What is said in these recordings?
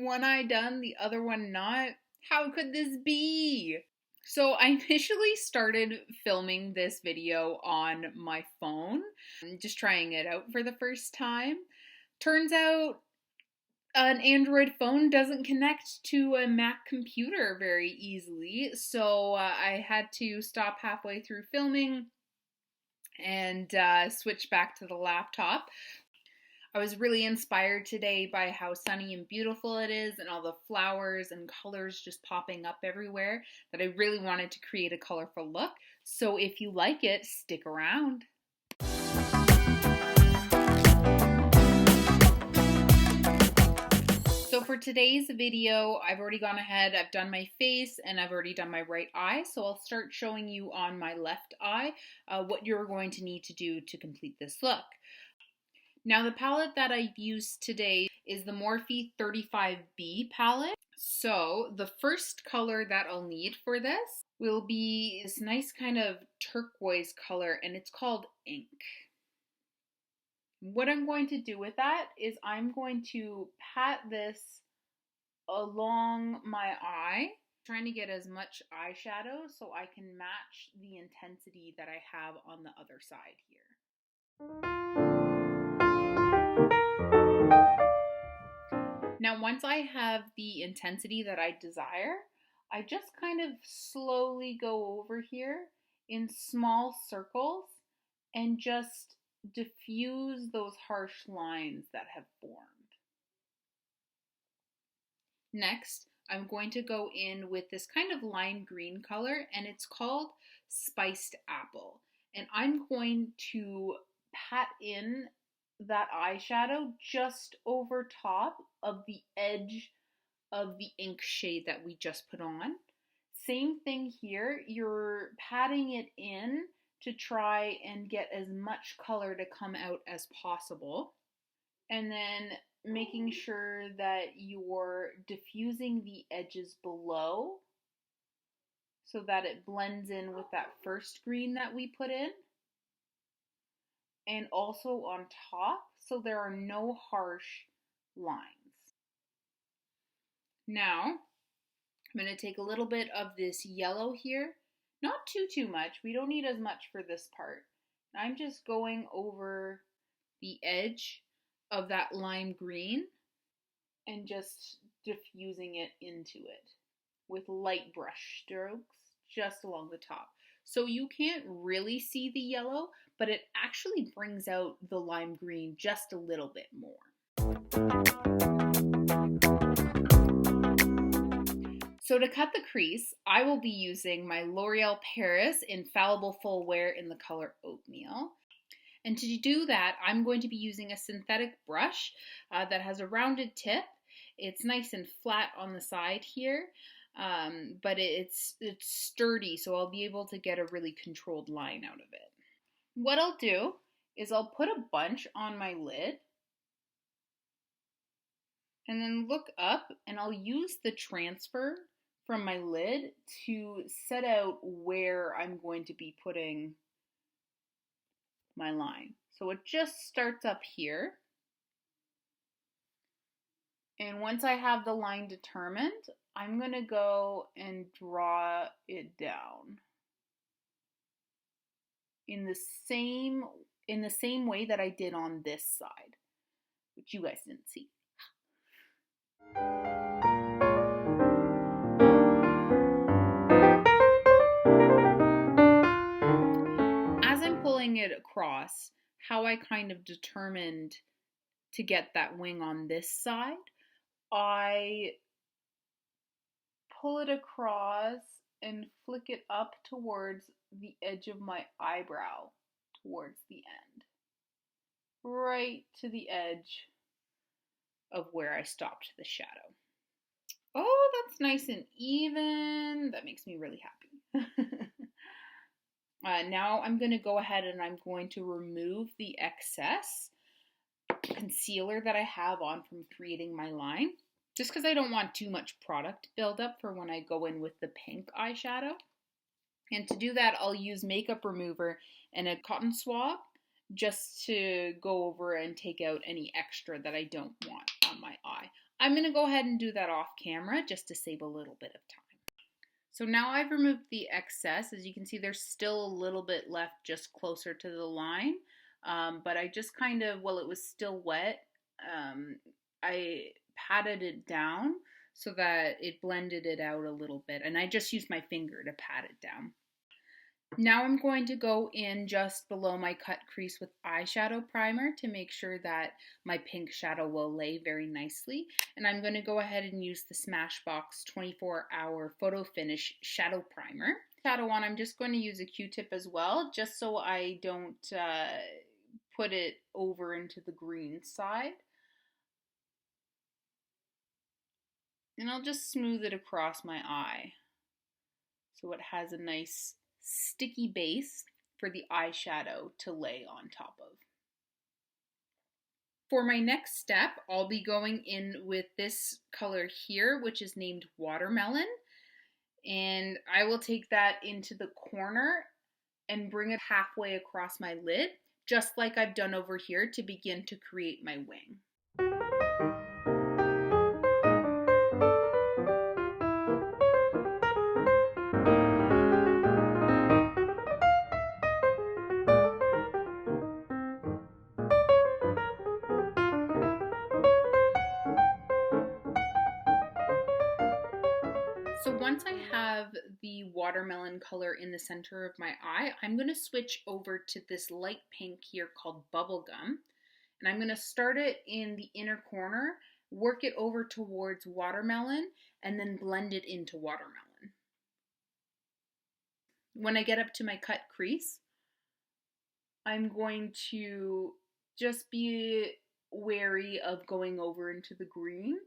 One eye done, the other one not. How could this be? So I initially started filming this video on my phone, just trying it out for the first time. Turns out an Android phone doesn't connect to a Mac computer very easily, so I had to stop halfway through filming and switch back to the laptop. I was really inspired today by how sunny and beautiful it is and all the flowers and colors just popping up everywhere that I really wanted to create a colorful look. So if you like it, stick around. So for today's video, I've already gone ahead, I've done my face and I've already done my right eye. So I'll start showing you on my left eye what you're going to need to do to complete this look. Now the palette that I've used today is the Morphe 35b palette. So the first color that I'll need for this will be this nice kind of turquoise color, and it's called Ink. What I'm going to do with that is I'm going to pat this along my eye, trying to get as much eyeshadow so I can match the intensity that I have on the other side here. Now, once I have the intensity that I desire, I just kind of slowly go over here in small circles and just diffuse those harsh lines that have formed. Next, I'm going to go in with this kind of lime green color, and it's called Spiced Apple. And I'm going to pat in that eyeshadow just over top of the edge of the ink shade that we just put on. Same thing here, you're patting it in to try and get as much color to come out as possible. And then making sure that you're diffusing the edges below so that it blends in with that first green that we put in. And also on top, so there are no harsh lines. Now, I'm going to take a little bit of this yellow here, not too much, we don't need as much for this part. I'm just going over the edge of that lime green and just diffusing it into it with light brush strokes just along the top. So you can't really see the yellow, but it actually brings out the lime green just a little bit more. So to cut the crease, I will be using my L'Oreal Paris Infallible Full Wear in the color Oatmeal. And to do that, I'm going to be using a synthetic brush that has a rounded tip. It's nice and flat on the side here. But it's sturdy, so I'll be able to get a really controlled line out of it. What I'll do is I'll put a bunch on my lid and then look up, and I'll use the transfer from my lid to set out where I'm going to be putting my line. So it just starts up here. And once I have the line determined, I'm going to go and draw it down in the same way that I did on this side, which you guys didn't see. As I'm pulling it across, how I kind of determined to get that wing on this side, I pull it across and flick it up towards the edge of my eyebrow, towards the end, right to the edge of where I stopped the shadow. Oh, that's nice and even. That makes me really happy. Now I'm going to go ahead and I'm going to remove the excess concealer that I have on from creating my line, just because I don't want too much product buildup for when I go in with the pink eyeshadow. And to do that, I'll use makeup remover and a cotton swab just to go over and take out any extra that I don't want on my eye. I'm going to go ahead and do that off camera just to save a little bit of time. So now I've removed the excess. As you can see, there's still a little bit left just closer to the line. But I just kind of, while it was still wet, I patted it down so that it blended it out a little bit. And I just used my finger to pat it down. Now I'm going to go in just below my cut crease with eyeshadow primer to make sure that my pink shadow will lay very nicely. And I'm going to go ahead and use the Smashbox 24-hour Photo Finish Shadow Primer. Shadow on, I'm just going to use a Q-tip as well, just so I don't put it over into the green side. And I'll just smooth it across my eye so it has a nice sticky base for the eyeshadow to lay on top of. For my next step, I'll be going in with this color here, which is named Watermelon. And I will take that into the corner and bring it halfway across my lid, just like I've done over here to begin to create my wing. So once I have the watermelon color in the center of my eye, I'm going to switch over to this light pink here called Bubblegum. And I'm going to start it in the inner corner, work it over towards watermelon, and then blend it into watermelon. When I get up to my cut crease, I'm going to just be wary of going over into the green.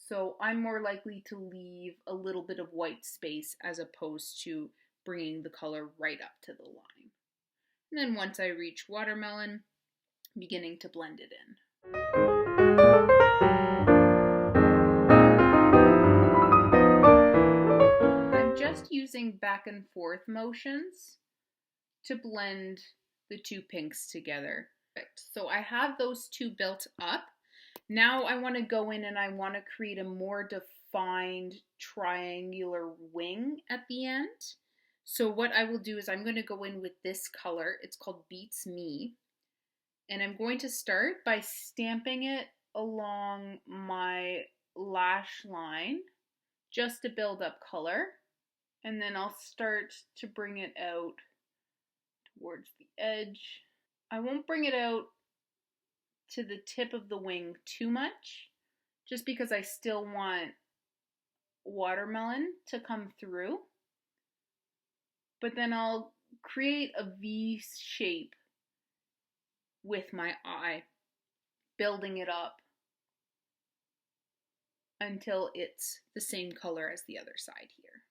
So I'm more likely to leave a little bit of white space as opposed to bringing the color right up to the line. And then once I reach watermelon, beginning to blend it in. I'm just using back and forth motions to blend the two pinks together. So I have those two built up. Now I want to go in and I want to create a more defined triangular wing at the end. So what I will do is I'm going to go in with this color. It's called Beats Me. And I'm going to start by stamping it along my lash line just to build up color. And then I'll start to bring it out towards the edge. I won't bring it out to the tip of the wing too much, just because I still want watermelon to come through. But then I'll create a V shape with my eye, building it up until it's the same color as the other side here.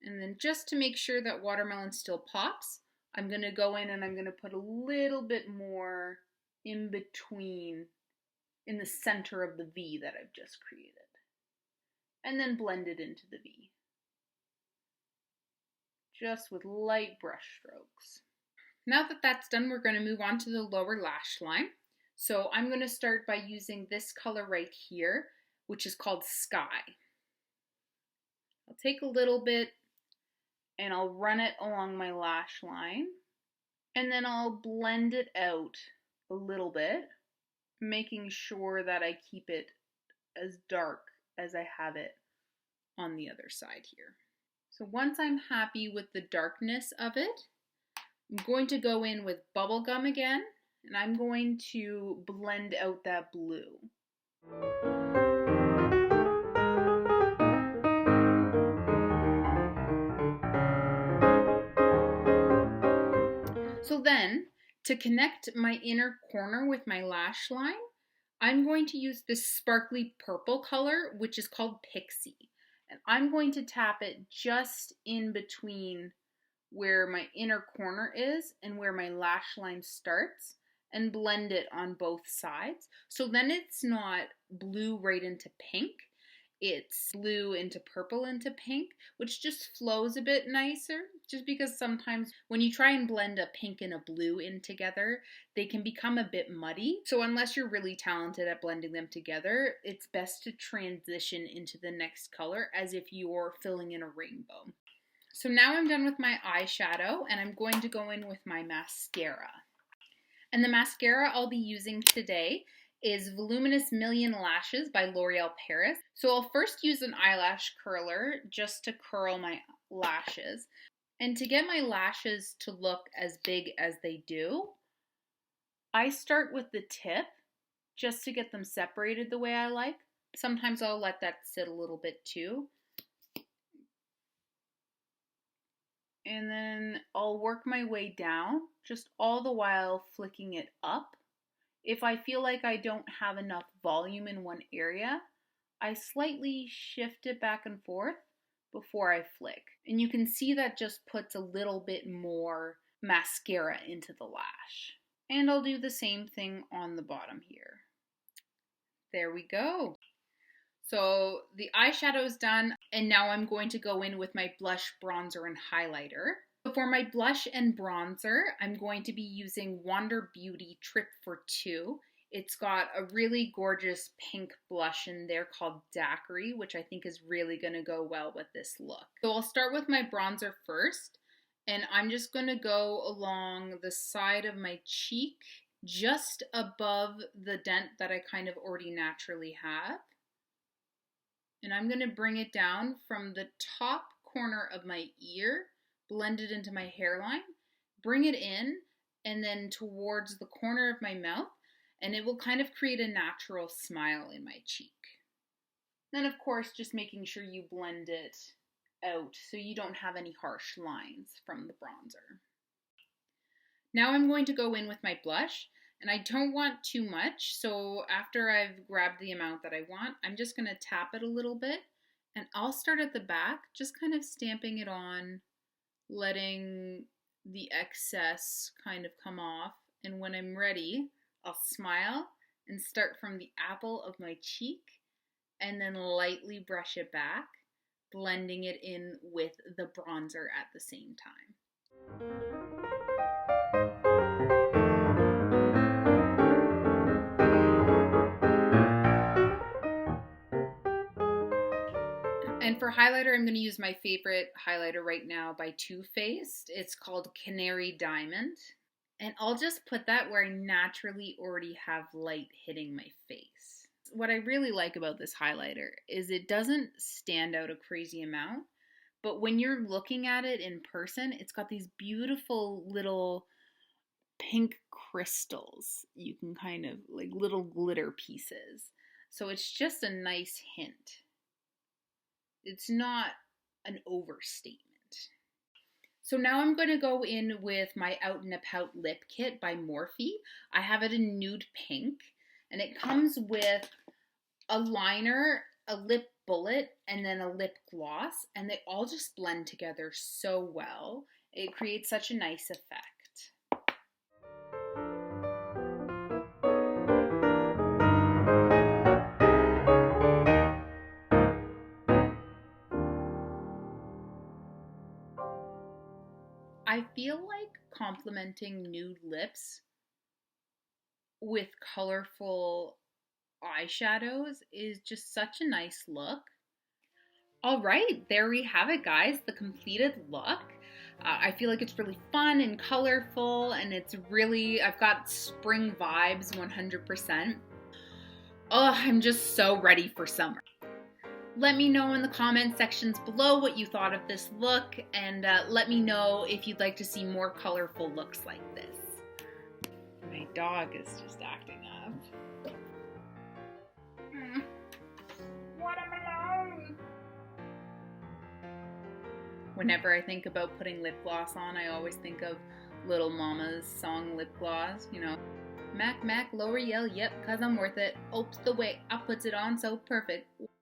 And then just to make sure that watermelon still pops, I'm going to go in and I'm going to put a little bit more in between, in the center of the V that I've just created. And then blend it into the V. Just with light brush strokes. Now that that's done, we're going to move on to the lower lash line. So I'm going to start by using this color right here, which is called Sky. I'll take a little bit and I'll run it along my lash line. And then I'll blend it out a little bit, making sure that I keep it as dark as I have it on the other side here. So once I'm happy with the darkness of it, I'm going to go in with Bubblegum again, and I'm going to blend out that blue. So then, to connect my inner corner with my lash line, I'm going to use this sparkly purple color, which is called Pixie. And I'm going to tap it just in between where my inner corner is and where my lash line starts, and blend it on both sides. So then it's not blue right into pink. it's blue into purple into pink, which just flows a bit nicer, just because sometimes when you try and blend a pink and a blue in together, they can become a bit muddy. So unless you're really talented at blending them together, it's best to transition into the next color as if you're filling in a rainbow. So now I'm done with my eyeshadow, and I'm going to go in with my mascara. And the mascara I'll be using today is Voluminous Milion Lashes by L'Oreal Paris. So I'll first use an eyelash curler just to curl my lashes. And to get my lashes to look as big as they do, I start with the tip just to get them separated the way I like. Sometimes I'll let that sit a little bit too. And then I'll work my way down, just all the while flicking it up. If I feel like I don't have enough volume in one area, I slightly shift it back and forth before I flick. And you can see that just puts a little bit more mascara into the lash. And I'll do the same thing on the bottom here. There we go. So the eyeshadow is done, and now I'm going to go in with my blush, bronzer, and highlighter. For my blush and bronzer, I'm going to be using Wander Beauty Trip for Two. It's got a really gorgeous pink blush in there called Daiquiri, which I think is really going to go well with this look. So I'll start with my bronzer first, and I'm just going to go along the side of my cheek, just above the dent that I kind of already naturally have. And I'm going to bring it down from the top corner of my ear, blend it into my hairline, bring it in, and then towards the corner of my mouth, and it will kind of create a natural smile in my cheek. Then of course, just making sure you blend it out so you don't have any harsh lines from the bronzer. Now I'm going to go in with my blush, and I don't want too much, so after I've grabbed the amount that I want, I'm just going to tap it a little bit, and I'll start at the back, just kind of stamping it on, letting the excess kind of come off, and when I'm ready, I'll smile and start from the apple of my cheek, and then lightly brush it back, blending it in with the bronzer at the same time. And for highlighter, I'm going to use my favorite highlighter right now by Too Faced. It's called Canary Diamond. And I'll just put that where I naturally already have light hitting my face. What I really like about this highlighter is it doesn't stand out a crazy amount, but when you're looking at it in person, it's got these beautiful little pink crystals. You can kind of like little glitter pieces. So it's just a nice hint. It's not an overstatement. So now I'm going to go in with my Out in a Pout lip kit by Morphe. I have it in nude pink, and it comes with a liner, a lip bullet, and then a lip gloss, and they all just blend together so well. It creates such a nice effect. I feel like complementing nude lips with colorful eyeshadows is just such a nice look. All right, there we have it, guys, the completed look. I feel like it's really fun and colorful, and it's really, I've got spring vibes 100%. Oh, I'm just so ready for summer. Let me know in the comment sections below what you thought of this look, and let me know if you'd like to see more colorful looks like this. My dog is just acting up. Watermelon! Whenever I think about putting lip gloss on, I always think of Little Mama's song Lip Gloss, you know. Mac, Mac, L'Oreal, yep, 'cause I'm worth it. Oops, the way I puts it on so perfect.